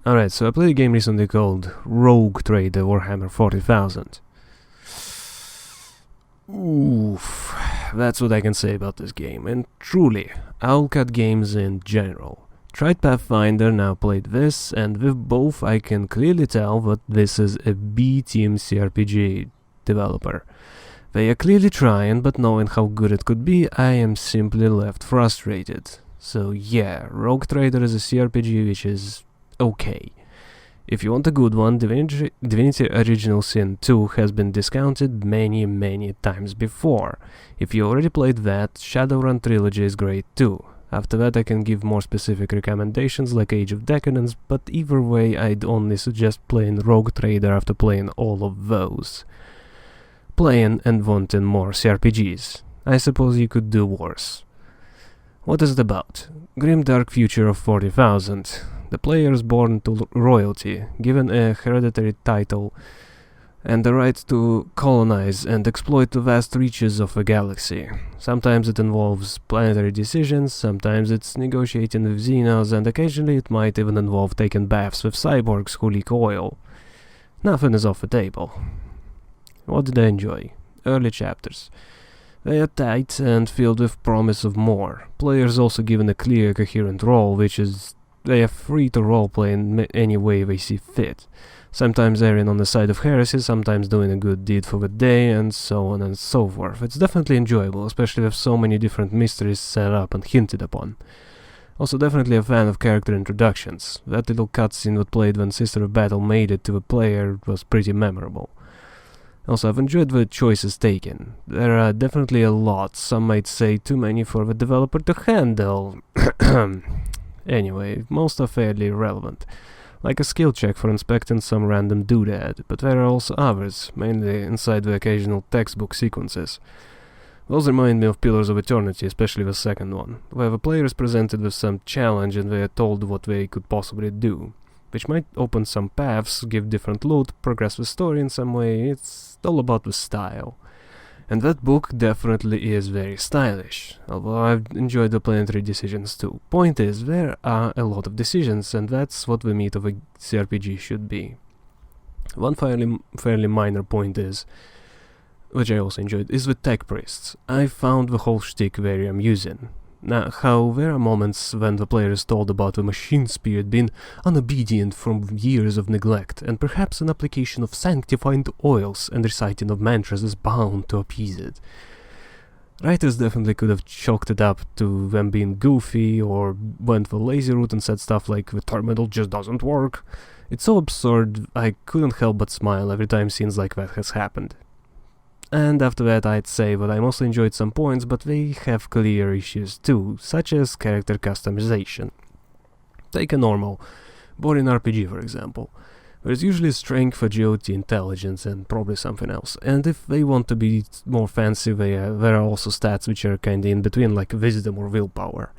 Alright, so I played a game recently called Rogue Trader Warhammer 40,000. Oof, that's what I can say about this game, and truly, I'll cut games in general. Tried Pathfinder, now played this, and with both I can clearly tell that this is a B-team CRPG developer. They are clearly trying, but knowing how good it could be, I am simply left frustrated. So yeah, Rogue Trader is a CRPG which is okay. If you want a good one, Divinity Original Sin 2 has been discounted many times before. If you already played that, Shadowrun Trilogy is great too. After that I can give more specific recommendations like Age of Decadence, but either way I'd only suggest playing Rogue Trader after playing all of those. Playing and wanting more CRPGs. I suppose you could do worse. What is it about? Grim dark future of 40,000. The player is born to royalty, given a hereditary title and the right to colonize and exploit the vast reaches of a galaxy. Sometimes it involves planetary decisions, sometimes it's negotiating with Xenos, and occasionally it might even involve taking baths with cyborgs who leak oil. Nothing is off the table. What did I enjoy? Early chapters. They are tight and filled with promise of more. Players also given a clear, coherent role, which is they are free to roleplay in any way they see fit. Sometimes erring on the side of heresy, sometimes doing a good deed for the day, and so on and so forth. It's definitely enjoyable, especially with so many different mysteries set up and hinted upon. Also definitely a fan of character introductions. That little cutscene that played when Sister of Battle made it to the player was pretty memorable. Also, I've enjoyed the choices taken. There are definitely a lot, some might say too many for the developer to handle. Anyway, most are fairly irrelevant, like a skill check for inspecting some random doodad, but there are also others, mainly inside the occasional textbook sequences. Those remind me of Pillars of Eternity, especially the second one, where the player is presented with some challenge and they are told what they could possibly do, which might open some paths, give different loot, progress the story in some way. It's all about the style. And that book definitely is very stylish, although I've enjoyed the planetary decisions too. Point is, there are a lot of decisions, and that's what the meat of a CRPG should be. One fairly minor point is, which I also enjoyed, is the tech priests. I found the whole shtick very amusing. Now, how there are moments when the player is told about the machine spirit being unobedient from years of neglect, and perhaps an application of sanctifying oils and reciting of mantras is bound to appease it. Writers definitely could have chalked it up to them being goofy, or went the lazy route and said stuff like the terminal just doesn't work. It's so absurd, I couldn't help but smile every time scenes like that has happened. And after that I'd say that I mostly enjoyed some points, but they have clear issues too, such as character customization. Take a normal, boring RPG for example. There's usually strength, agility, intelligence, and probably something else. And if they want to be more fancy, there are also stats which are kinda in between, like wisdom or willpower.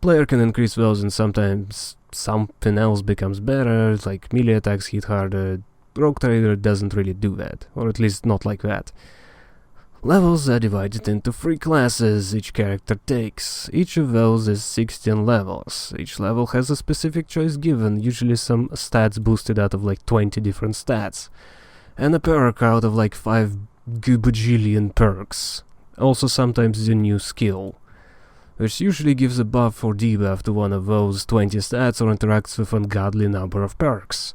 Player can increase those and sometimes something else becomes better, like melee attacks hit harder. Rogue Trader doesn't really do that, or at least not like that. Levels are divided into 3 classes each character takes. Each of those is 16 levels. Each level has a specific choice given, usually some stats boosted out of like 20 different stats, and a perk out of like 5 bajillion perks. Also sometimes a new skill, which usually gives a buff or debuff to one of those 20 stats or interacts with an ungodly number of perks.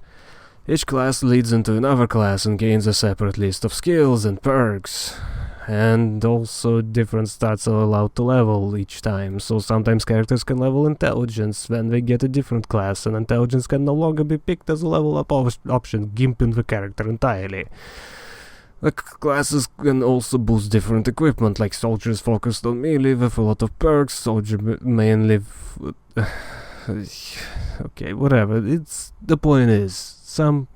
Each class leads into another class and gains a separate list of skills and perks. And also different stats are allowed to level each time, so sometimes characters can level intelligence when they get a different class, and intelligence can no longer be picked as a level up option, gimping the character entirely. The classes can also boost different equipment, like soldiers focused on melee with a lot of perks, soldier mainly... okay, whatever, the point is, some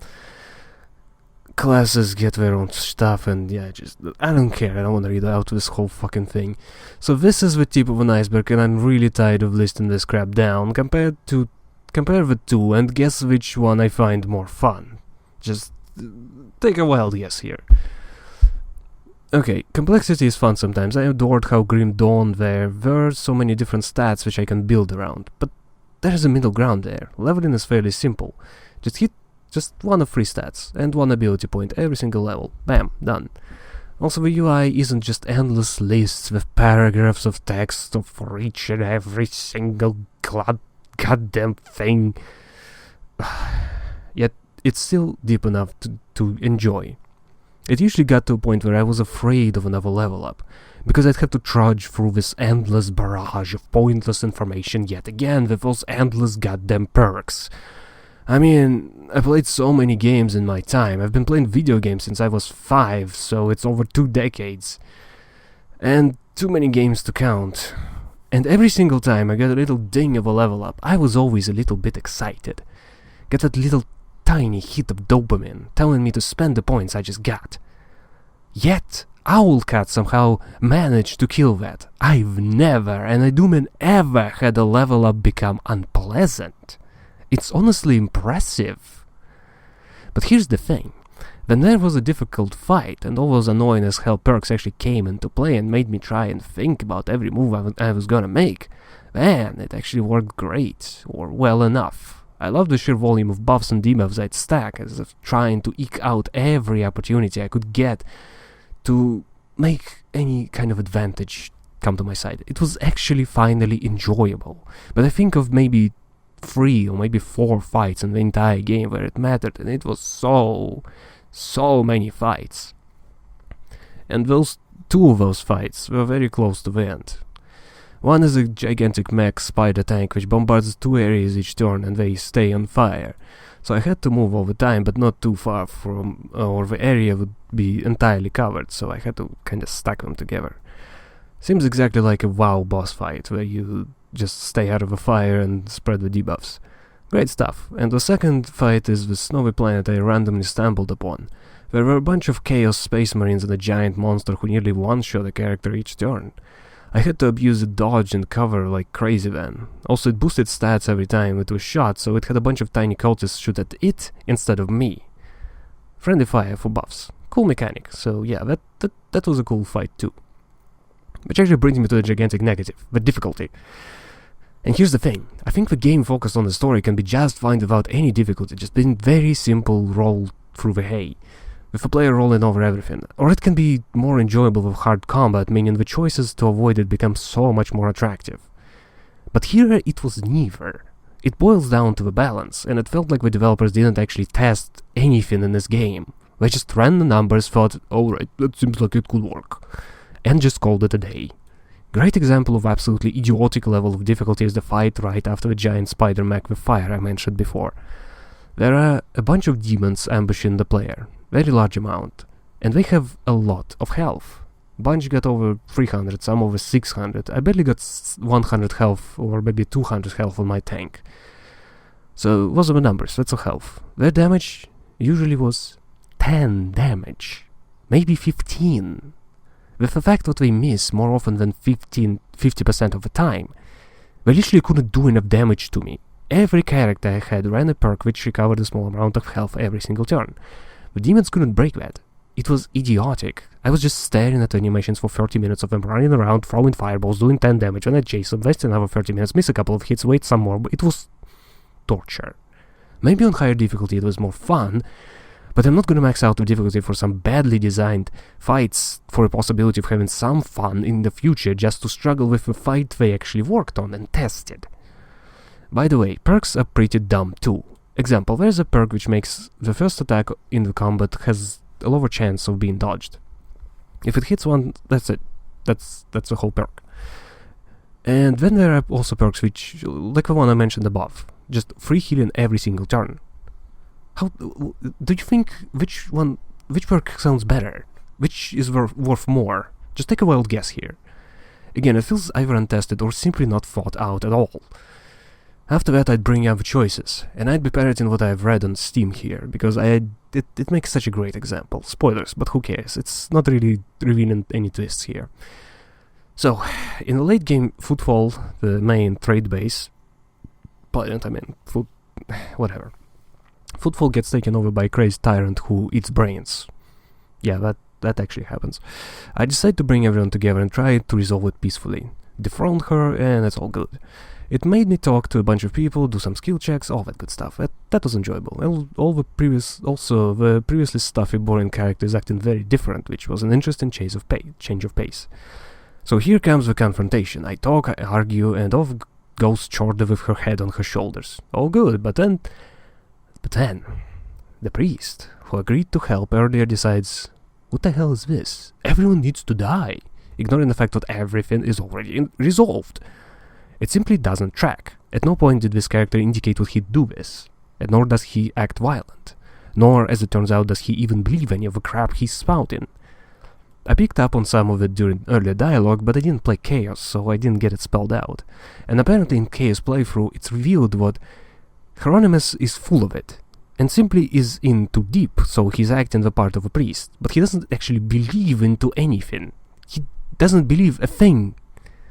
classes get their own stuff, and yeah, I don't care, I don't want to read out this whole fucking thing. So this is the tip of an iceberg, and I'm really tired of listing this crap down. Compare the two and guess which one I find more fun. Just take a wild guess here. Okay, complexity is fun sometimes. I adored how Grim Dawn there were so many different stats which I can build around, but there's a middle ground there. Leveling is fairly simple. Just hit one of 3 stats and 1 ability point every single level. Bam, done. Also, the UI isn't just endless lists with paragraphs of text for each and every single goddamn thing. Yet, it's still deep enough to enjoy. It usually got to a point where I was afraid of another level up, because I'd have to trudge through this endless barrage of pointless information yet again with those endless goddamn perks. I mean, I played so many games in my time. I've been playing video games since I was 5, so it's over 2 decades. And too many games to count. And every single time I got a little ding of a level up, I was always a little bit excited. Get that little tiny hit of dopamine telling me to spend the points I just got. Yet, Owlcat somehow managed to kill that. I've never, and I do mean ever, had a level up become unpleasant. It's honestly impressive. But here's the thing. When there was a difficult fight and all those annoying as hell perks actually came into play and made me try and think about every move I was gonna make, man, it actually worked great, or well enough. I love the sheer volume of buffs and debuffs I'd stack, as if trying to eke out every opportunity I could get to make any kind of advantage come to my side. It was actually finally enjoyable. But I think of maybe 3 or maybe 4 fights in the entire game where it mattered, and it was so many fights. And 2 of those fights were very close to the end. One is a gigantic mech spider tank which bombards 2 areas each turn and they stay on fire. So I had to move over time, but not too far from, or the area would be entirely covered, so I had to kinda stack them together. Seems exactly like a WoW boss fight, where you just stay out of the fire and spread the debuffs. Great stuff. And the second fight is the snowy planet I randomly stumbled upon. There were a bunch of Chaos Space Marines and a giant monster who nearly one-shot a character each turn. I had to abuse the dodge and cover like crazy then. Also, it boosted stats every time it was shot, so it had a bunch of tiny cultists shoot at it instead of me. Friendly fire for buffs. Cool mechanic, so yeah, that was a cool fight too. Which actually brings me to the gigantic negative, the difficulty. And here's the thing, I think the game focused on the story can be just fine without any difficulty, just being very simple roll through the hay, with a player rolling over everything. Or it can be more enjoyable with hard combat, meaning the choices to avoid it become so much more attractive. But here it was neither. It boils down to the balance, and it felt like the developers didn't actually test anything in this game. They just ran the numbers, thought, alright, that seems like it could work, and just called it a day. Great example of absolutely idiotic level of difficulty is the fight right after the giant spider mech with fire I mentioned before. There are a bunch of demons ambushing the player, very large amount, and they have a lot of health. Bunch got over 300, some over 600, I barely got 100 health or maybe 200 health on my tank. So those are the numbers, that's the health. Their damage usually was 10 damage, maybe 15. With the fact that they miss more often than 50% of the time, they literally couldn't do enough damage to me. Every character I had ran a perk which recovered a small amount of health every single turn. The demons couldn't break that. It was idiotic. I was just staring at animations for 30 minutes of them running around, throwing fireballs, doing 10 damage, and I'd chase them, waste another 30 minutes, miss a couple of hits, wait some more, but it was torture. Maybe on higher difficulty it was more fun, but I'm not gonna max out the difficulty for some badly designed fights for a possibility of having some fun in the future just to struggle with the fight they actually worked on and tested. By the way, perks are pretty dumb too. Example, there's a perk which makes the first attack in the combat has a lower chance of being dodged. If it hits one, that's it. That's the whole perk. And then there are also perks which, like the one I mentioned above, just free healing every single turn. How do you think which perk sounds better? Which is worth more? Just take a wild guess here. Again, it feels either untested or simply not thought out at all. After that, I'd bring up choices, and I'd be parroting what I've read on Steam here, because it makes such a great example. Spoilers, but who cares? It's not really revealing any twists here. So, in the late game, Footfall, the main trade base, whatever. Footfall gets taken over by a crazy tyrant who eats brains. Yeah, that actually happens. I decide to bring everyone together and try to resolve it peacefully. Dethrone her, and it's all good. It made me talk to a bunch of people, do some skill checks, all that good stuff. That was enjoyable. The previously stuffy, boring characters acting very different, which was an interesting change of pace. So here comes the confrontation. I talk, I argue, and off goes Chorda with her head on her shoulders. All good, but then, the priest, who agreed to help earlier, decides, what the hell is this? Everyone needs to die, ignoring the fact that everything is already resolved. It simply doesn't track. At no point did this character indicate that he'd do this, and nor does he act violent, nor, as it turns out, does he even believe any of the crap he's spouting. I picked up on some of it during earlier dialogue, but I didn't play Chaos, so I didn't get it spelled out. And apparently in Chaos playthrough, it's revealed that Hieronymus is full of it, and simply is in too deep, so he's acting the part of a priest, but he doesn't actually believe into anything. He doesn't believe a thing.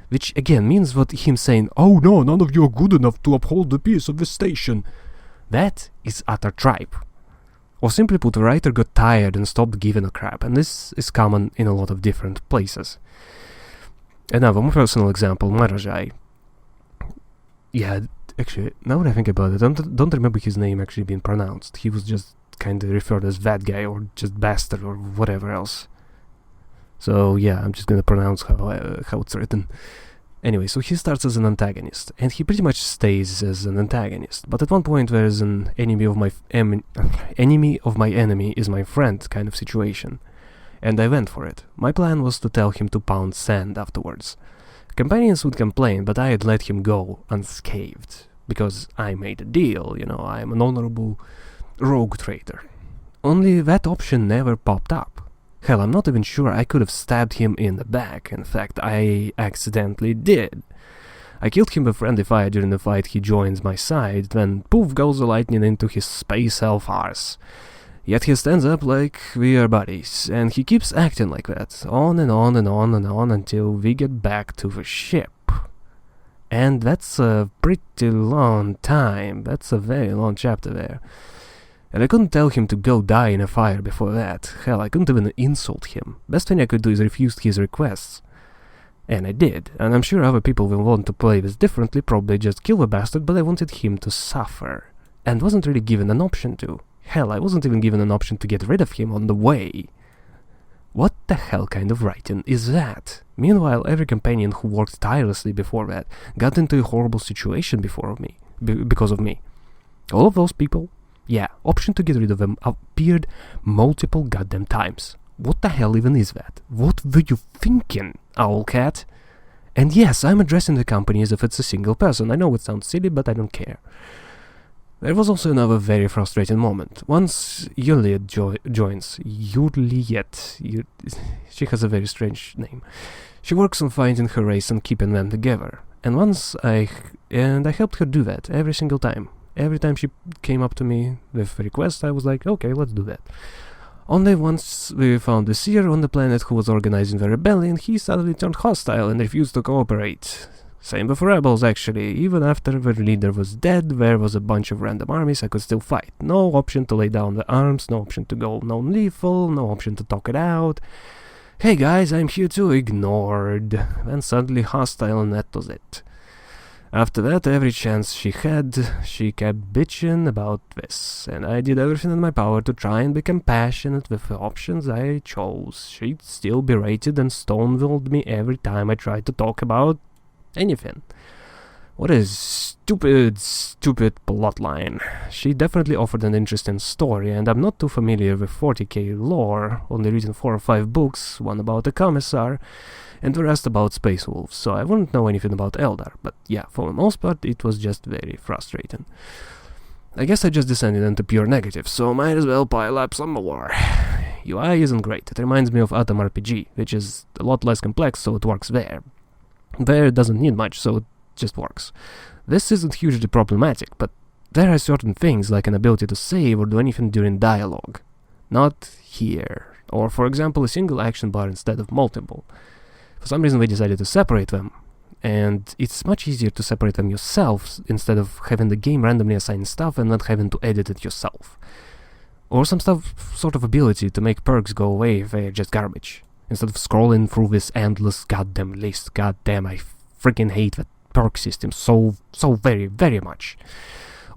Which again means that him saying, oh no, none of you are good enough to uphold the peace of the station. That is utter tripe. Or simply put, the writer got tired and stopped giving a crap, and this is common in a lot of different places. Another more personal example, Marajai. Yeah, actually, now that I think about it, I don't remember his name actually being pronounced. He was just kinda referred as that guy, or just bastard, or whatever else. So yeah, I'm just gonna pronounce how it's written. Anyway, so he starts as an antagonist, and he pretty much stays as an antagonist. But at one point there is an enemy of my enemy is my friend kind of situation, and I went for it. My plan was to tell him to pound sand afterwards. Companions would complain, but I had let him go unscathed, because I made a deal, I'm an honorable rogue trader. Only that option never popped up. Hell, I'm not even sure I could have stabbed him in the back. In fact, I accidentally did. I killed him with friendly fire during the fight. He joins my side, then poof goes the lightning into his space elf arse. Yet he stands up like we are buddies, and he keeps acting like that, on and on and on and on until we get back to the ship. And that's a pretty long time. That's a very long chapter there. And I couldn't tell him to go die in a fire before that. Hell, I couldn't even insult him. Best thing I could do is refuse his requests. And I did, and I'm sure other people will want to play this differently, probably just kill the bastard, but I wanted him to suffer. And wasn't really given an option to. Hell, I wasn't even given an option to get rid of him on the way. What the hell kind of writing is that? Meanwhile, every companion who worked tirelessly before that got into a horrible situation because of me. All of those people? Yeah, option to get rid of them appeared multiple goddamn times. What the hell even is that? What were you thinking, Owlcat? And yes, I'm addressing the company as if it's a single person. I know it sounds silly, but I don't care. There was also another very frustrating moment. Once Juliet joins. Juliet. She has a very strange name. She works on finding her race and keeping them together. And I helped her do that every single time. Every time she came up to me with a request, I was like, okay, let's do that. Only once we found the seer on the planet who was organizing the rebellion, he suddenly turned hostile and refused to cooperate. Same with rebels, actually. Even after the leader was dead, there was a bunch of random armies I could still fight. No option to lay down the arms, no option to go non-lethal, no option to talk it out. Hey guys, I'm here too. Ignored. Then suddenly hostile, and that was it. After that, every chance she had, she kept bitching about this, and I did everything in my power to try and be compassionate with the options I chose. She'd still berated and stonewalled me every time I tried to talk about anything. What a stupid plotline. She definitely offered an interesting story, and I'm not too familiar with 40k lore, only reading 4 or 5 books, one about a commissar, and the rest about space wolves, so I wouldn't know anything about Eldar, but yeah, for the most part it was just very frustrating. I guess I just descended into pure negative, so might as well pile up some more. UI isn't great. It reminds me of Atom RPG, which is a lot less complex, so it works there. There it doesn't need much, so it just works. This isn't hugely problematic, but there are certain things like an ability to save or do anything during dialogue. Not here. Or for example, a single action bar instead of multiple. For some reason we decided to separate them, and it's much easier to separate them yourself instead of having the game randomly assign stuff and not having to edit it yourself. Or some sort of ability to make perks go away if they're just garbage, instead of scrolling through this endless goddamn list. Goddamn, I freaking hate that perk system so very, very much.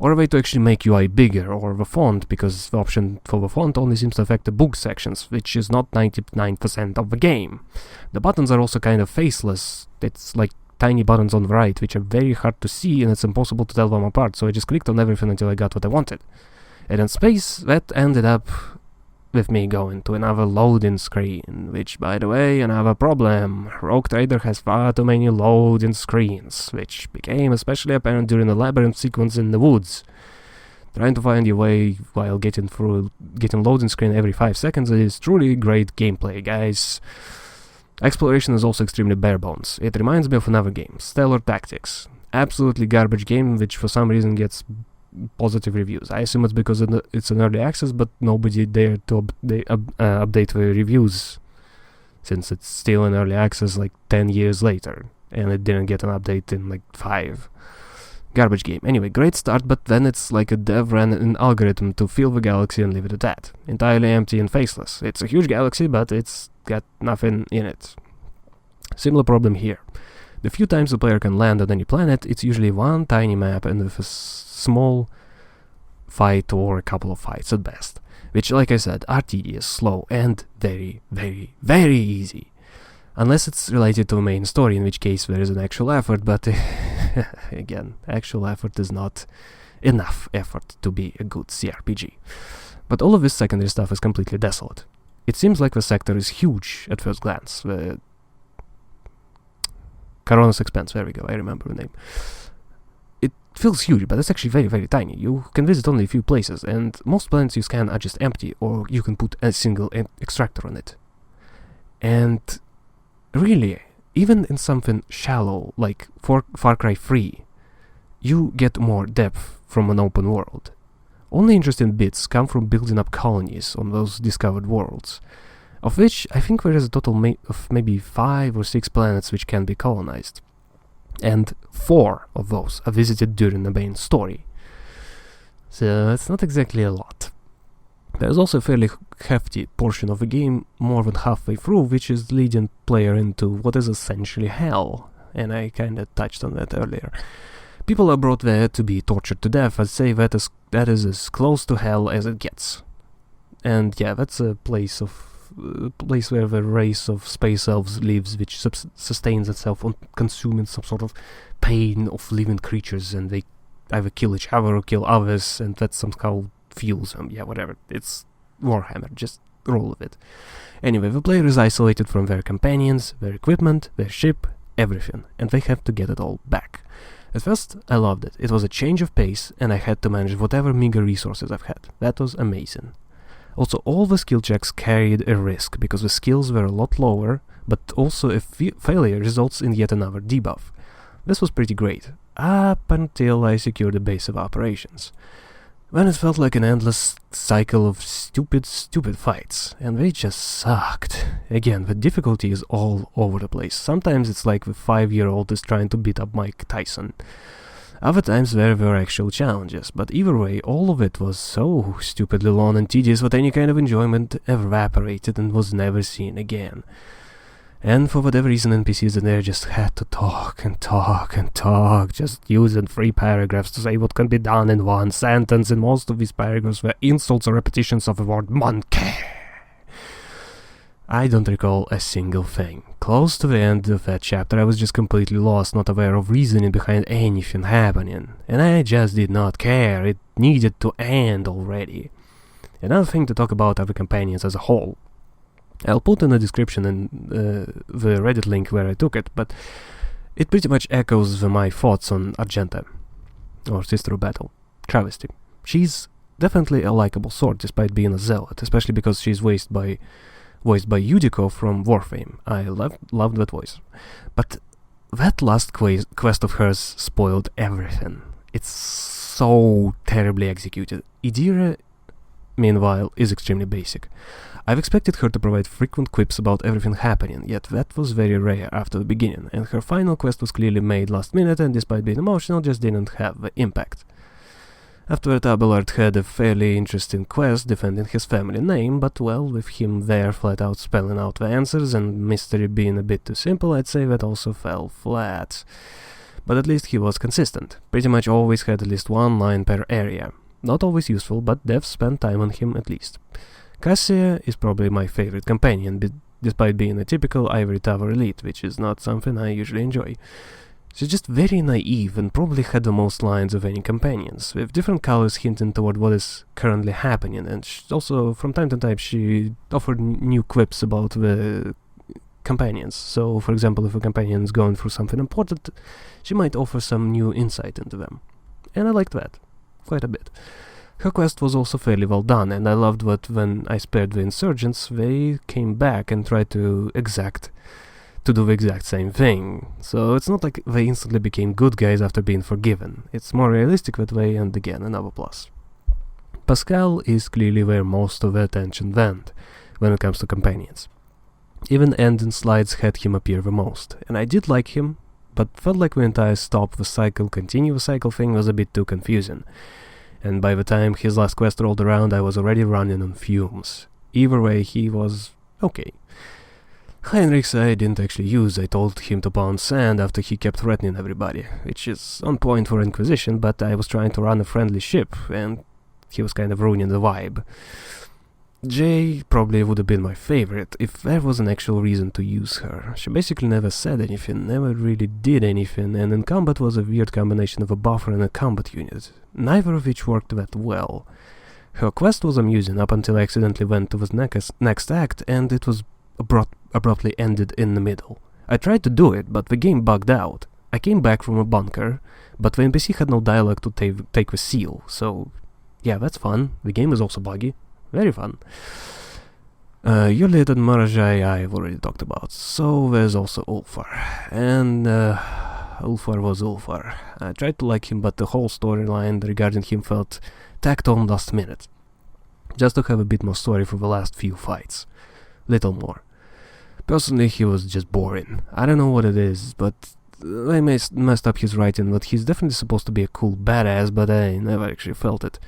Or a way to actually make UI bigger, or the font, because the option for the font only seems to affect the book sections, which is not 99% of the game. The buttons are also kind of faceless. It's like tiny buttons on the right, which are very hard to see, and it's impossible to tell them apart, so I just clicked on everything until I got what I wanted. And in space, that ended up with me going to another loading screen, which, by the way, another problem. Rogue Trader has far too many loading screens, which became especially apparent during the labyrinth sequence in the woods. Trying to find your way while getting loading screen every 5 seconds is truly great gameplay, guys. Exploration is also extremely bare bones. It reminds me of another game, Stellar Tactics. Absolutely garbage game, which for some reason gets positive reviews. I assume it's because it's an early access, but nobody dared to update the reviews, since it's still in early access like 10 years later, and it didn't get an update in like 5. Garbage game. Anyway, great start, but then it's like a dev ran an algorithm to fill the galaxy and leave it at that. Entirely empty and faceless. It's a huge galaxy, but it's got nothing in it. Similar problem here. The few times the player can land on any planet, it's usually one tiny map and with a small fight or a couple of fights at best, which, like I said, are tedious, slow, and very, very, very easy. Unless it's related to a main story, in which case there is an actual effort, but again, actual effort is not enough effort to be a good CRPG. But all of this secondary stuff is completely desolate. It seems like the sector is huge at first glance. The Corona's Expanse, there we go, I remember the name. It feels huge, but it's actually very, very tiny. You can visit only a few places, and most planets you scan are just empty, or you can put a single extractor on it. And really, even in something shallow, like Far Cry 3, you get more depth from an open world. Only interesting bits come from building up colonies on those discovered worlds, of which I think there is a total of maybe 5 or 6 planets which can be colonized. And 4 of those are visited during the main story. So it's not exactly a lot. There's also a fairly hefty portion of the game, more than halfway through, which is leading player into what is essentially hell, and I kinda touched on that earlier. People are brought there to be tortured to death. I'd say that is as close to hell as it gets. And yeah, that's a place where the race of space elves lives, which sustains itself on consuming some sort of pain of living creatures, and they either kill each other or kill others, and that somehow fuels them. Yeah, whatever. It's Warhammer, just roll with it. Anyway, the player is isolated from their companions, their equipment, their ship, everything, and they have to get it all back. At first, I loved it. It was a change of pace, and I had to manage whatever meager resources I've had. That was amazing. Also, all the skill checks carried a risk, because the skills were a lot lower, but also a failure results in yet another debuff. This was pretty great, up until I secured the base of operations. When it felt like an endless cycle of stupid fights, and they just sucked. Again, the difficulty is all over the place. Sometimes it's like the 5-year-old is trying to beat up Mike Tyson. Other times there were actual challenges, but either way, all of it was so stupidly long and tedious that any kind of enjoyment evaporated and was never seen again. And for whatever reason, NPCs in there just had to talk and talk and talk, just using 3 paragraphs to say what can be done in 1 sentence, and most of these paragraphs were insults or repetitions of the word monkey. I don't recall a single thing. Close to the end of that chapter, I was just completely lost, not aware of reasoning behind anything happening, and I just did not care. It needed to end already. Another thing to talk about are the companions as a whole. I'll put in the description in the Reddit link where I took it, but it pretty much echoes my thoughts on Argenta, or Sister of Battle, Travesty. She's definitely a likable sort, despite being a zealot, especially because she's voiced by Yudiko from Warframe. I loved that voice. But that last quest of hers spoiled everything. It's so terribly executed. Idira, meanwhile, is extremely basic. I've expected her to provide frequent quips about everything happening, yet that was very rare after the beginning, and her final quest was clearly made last minute, and despite being emotional, just didn't have the impact. Afterward, Abelard had a fairly interesting quest defending his family name, but well, with him there flat out spelling out the answers and mystery being a bit too simple, I'd say that also fell flat. but at least he was consistent. Pretty much always had at least one line per area. Not always useful, but devs spent time on him at least. Cassia is probably my favorite companion, despite being a typical Ivory Tower elite, which is not something I usually enjoy. She's just very naive and probably had the most lines of any companions, with different colors hinting toward what is currently happening, and also from time to time she offered new quips about the companions. So, for example, if a companion is going through something important, she might offer some new insight into them. And I liked that quite a bit. Her quest was also fairly well done, and I loved that when I spared the insurgents, they came back and tried to do the exact same thing. So it's not like they instantly became good guys after being forgiven. It's more realistic that way, and again, another plus. Pascal is clearly where most of the attention went when it comes to companions. Even ending slides had him appear the most, and I did like him, but felt like the entire stop the cycle, continue the cycle thing was a bit too confusing. And by the time his last quest rolled around, I was already running on fumes. Either way, he was okay. Heinrich's I didn't actually use. I told him to pound sand after he kept threatening everybody, which is on point for Inquisition, but I was trying to run a friendly ship, and he was kind of ruining the vibe. Jay probably would have been my favorite if there was an actual reason to use her. She basically never said anything, never really did anything, and in combat was a weird combination of a buffer and a combat unit, neither of which worked that well. Her quest was amusing up until I accidentally went to the next act, and it was abruptly ended in the middle. I tried to do it, but the game bugged out. I came back from a bunker, but the NPC had no dialogue to take the seal, so yeah, that's fun. The game is also buggy. Very fun. Yulit and Marajai I've already talked about, so there's also Ulfar. And Ulfar was Ulfar. I tried to like him, but the whole storyline regarding him felt tacked on last minute. Just to have a bit more story for the last few fights. Little more. Personally, he was just boring. I don't know what it is, but I messed up his writing, but he's definitely supposed to be a cool badass, but I never actually felt it.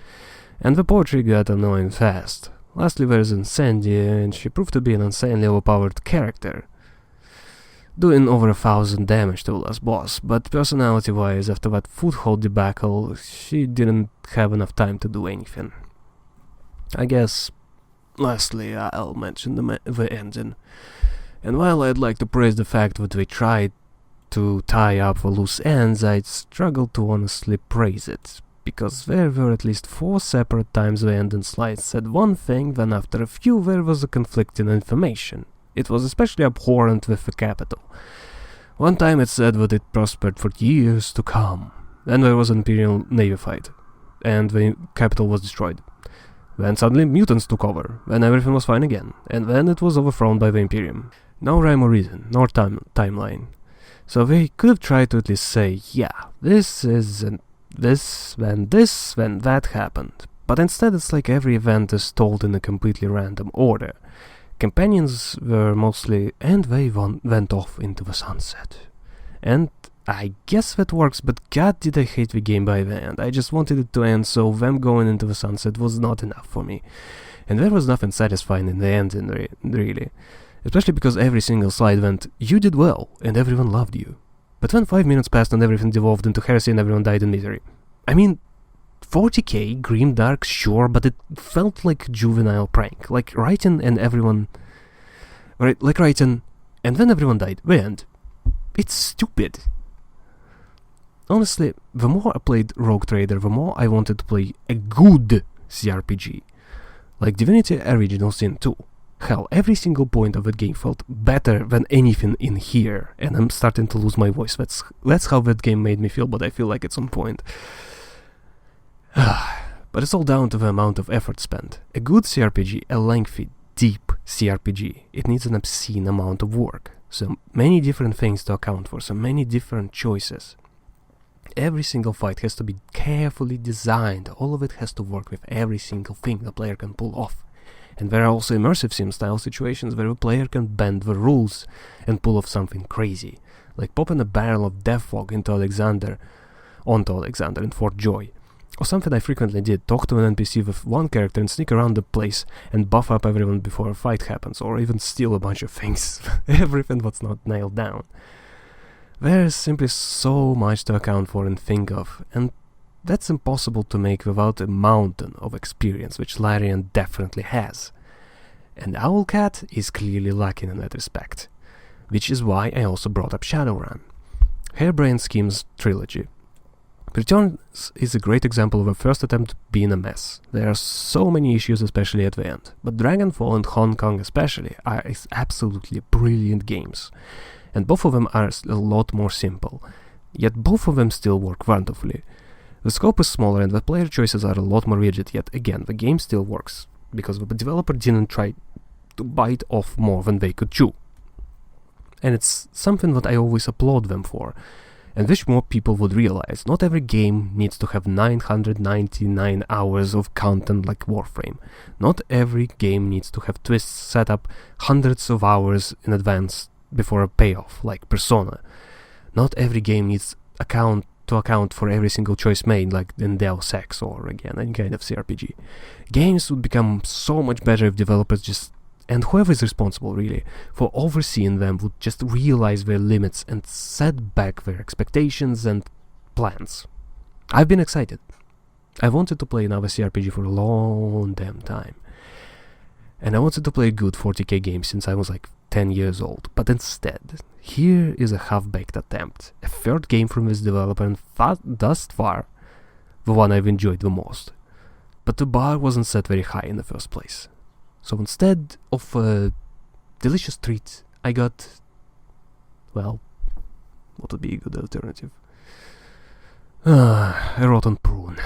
And the poetry got annoying fast. Lastly, there's Incendia, and she proved to be an insanely overpowered character, doing over 1,000 damage to the last boss, but personality-wise, after that foothold debacle, she didn't have enough time to do anything. I guess, lastly, I'll mention the ending. And while I'd like to praise the fact that they tried to tie up the loose ends, I'd struggle to honestly praise it, because there were at least 4 separate times the ending slides said one thing, then after a few there was a conflicting information. It was especially abhorrent with the capital. One time it said that it prospered for years to come. Then there was an Imperial Navy fight, and the capital was destroyed. Then suddenly mutants took over, and everything was fine again, and then it was overthrown by the Imperium. No rhyme or reason, nor timeline. So they could have tried to at least say, yeah, this is this, then that happened. But instead it's like every event is told in a completely random order. Companions were mostly, and they went off into the sunset. And I guess that works, but god did I hate the game by the end. I just wanted it to end, so them going into the sunset was not enough for me. And there was nothing satisfying in the end, really. Especially because every single slide went, you did well, and everyone loved you. But when 5 minutes passed and everything devolved into heresy and everyone died in misery. I mean, 40k, grimdark, sure, but it felt like a juvenile prank. Like writing and everyone... Right, like writing, and then everyone died. The end. It's stupid. Honestly, the more I played Rogue Trader, the more I wanted to play a good CRPG. Like Divinity Original Sin 2. Hell, every single point of that game felt better than anything in here, and I'm starting to lose my voice. That's how that game made me feel, but I feel like it's on point. But it's all down to the amount of effort spent. A good CRPG, a lengthy, deep CRPG, it needs an obscene amount of work. So many different things to account for, so many different choices. Every single fight has to be carefully designed, all of it has to work with every single thing the player can pull off. And there are also immersive sim-style situations where a player can bend the rules and pull off something crazy, like popping a barrel of death fog onto Alexander in Fort Joy. Or something I frequently did, talk to an NPC with one character and sneak around the place and buff up everyone before a fight happens, or even steal a bunch of things, everything that's not nailed down. There's simply so much to account for and think of, and that's impossible to make without a mountain of experience, which Larian definitely has. And Owlcat is clearly lacking in that respect, which is why I also brought up Shadowrun. Harebrained Schemes trilogy. Returns is a great example of a first attempt being a mess. There are so many issues, especially at the end, but Dragonfall and Hong Kong especially are absolutely brilliant games, and both of them are a lot more simple, yet both of them still work wonderfully. The scope is smaller and the player choices are a lot more rigid, yet again the game still works, because the developer didn't try to bite off more than they could chew. And it's something that I always applaud them for, and wish more people would realize. Not every game needs to have 999 hours of content like Warframe. Not every game needs to have twists set up hundreds of hours in advance before a payoff, like Persona. Not every game needs to account for every single choice made, like in Deus Ex or, again, any kind of CRPG. Games would become so much better if developers and whoever is responsible, really, for overseeing them would just realize their limits and set back their expectations and plans. I've been excited. I wanted to play another CRPG for a long damn time. And I wanted to play a good 40k game since I was like 10 years old. But instead, here is a half-baked attempt. A third game from this developer, and thus far, the one I've enjoyed the most. But the bar wasn't set very high in the first place. So instead of a delicious treat, I got, well, what would be a good alternative? A rotten prune.